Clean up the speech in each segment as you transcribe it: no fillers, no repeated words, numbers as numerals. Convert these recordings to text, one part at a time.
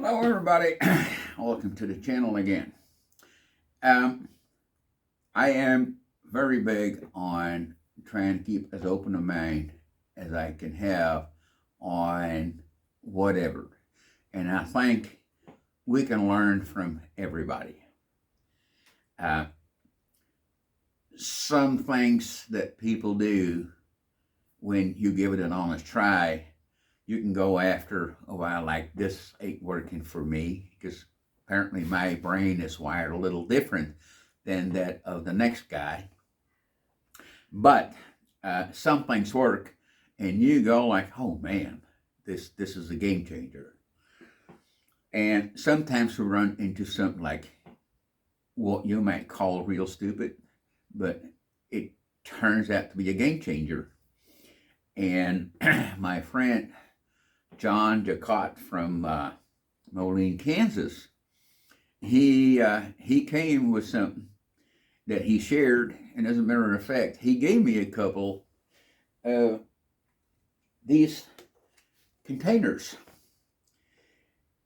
Hello everybody, welcome to the channel again. I am very big on trying to keep as open a mind as I can have on whatever. And I think we can learn from everybody. Some things that people do when you give it an honest try, you can go after a while like this ain't working for me because apparently my brain is wired a little different than that of the next guy. But some things work and you go like, oh man, this is a game changer. And sometimes we run into something like what you might call real stupid, but it turns out to be a game changer. And my friend John Jacott from Moline, Kansas, he came with something that he shared, and as a matter of fact, he gave me a couple of these containers.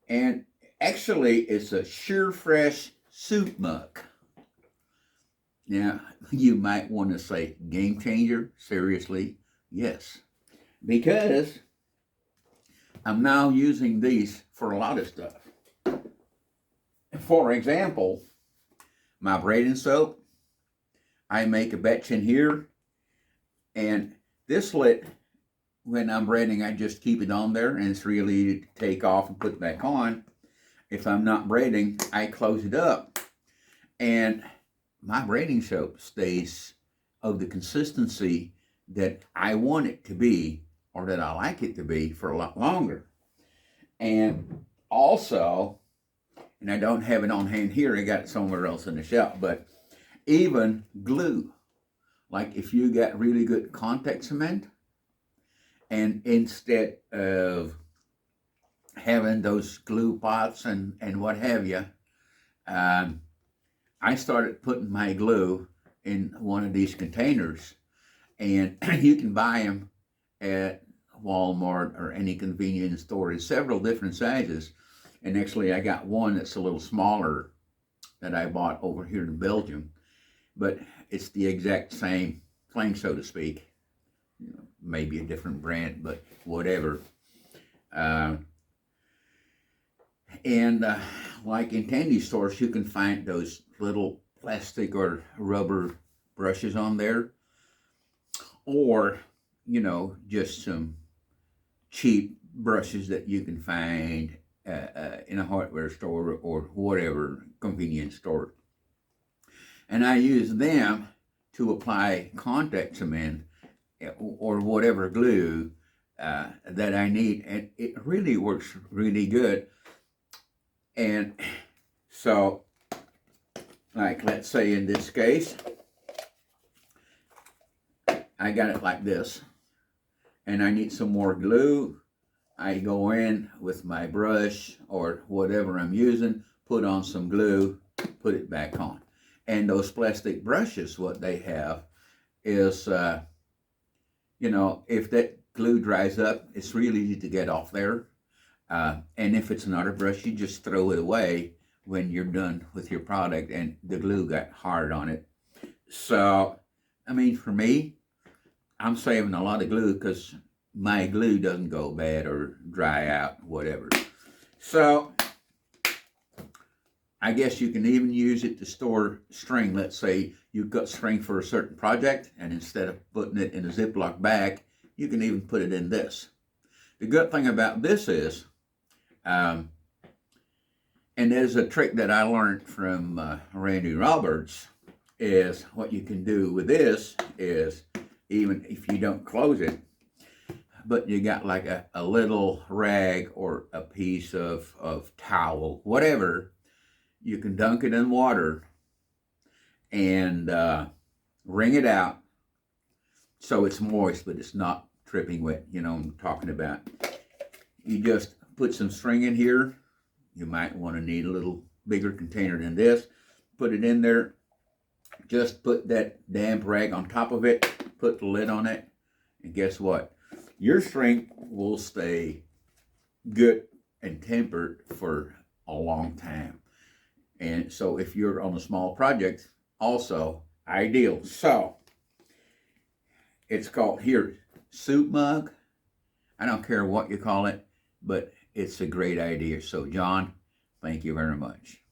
And actually, it's a SureFresh soup mug. Now, you might want to say game changer. Seriously, yes. Because I'm now using these for a lot of stuff. For example, my braiding soap, I make a batch in here, and this lid, when I'm braiding, I just keep it on there, and it's really easy to take off and put back on. If I'm not braiding, I close it up, and my braiding soap stays of the consistency that I want it to be, or that I like it to be, for a lot longer. And also, and I don't have it on hand here, I got it somewhere else in the shelf, but even glue. Like if you got really good contact cement, and instead of having those glue pots and what have you, I started putting my glue in one of these containers, and you can buy them at Walmart or any convenience store in several different sizes. And actually I got one that's a little smaller that I bought over here in Belgium, but it's the exact same thing, so to speak. Maybe a different brand, but whatever. And like in candy stores, you can find those little plastic or rubber brushes on there, or just some cheap brushes that you can find in a hardware store or whatever convenience store. And I use them to apply contact cement or whatever glue that I need, and it really works really good. And so, like, let's say in this case, I got it like this, and I need some more glue. I go in with my brush or whatever I'm using, put on some glue, put it back on. And those plastic brushes, what they have is, if that glue dries up, it's really easy to get off there. And if it's another brush, you just throw it away when you're done with your product and the glue got hard on it. So, I mean, for me, I'm saving a lot of glue because my glue doesn't go bad or dry out, whatever. So, I guess you can even use it to store string. Let's say you've got string for a certain project, and instead of putting it in a Ziploc bag, you can even put it in this. The good thing about this is, and there's a trick that I learned from Randy Roberts, is what you can do with this is, even if you don't close it, but you got like a little rag or a piece of towel, whatever, you can dunk it in water and wring it out so it's moist, but it's not dripping wet, I'm talking about. You just put some string in here. You might want to need a little bigger container than this. Put it in there. Just put that damp rag on top of it. Put the lid on it. And guess what? Your string will stay good and tempered for a long time. And so if you're on a small project, also ideal. So it's called here soup mug. I don't care what you call it, but it's a great idea. So John, thank you very much.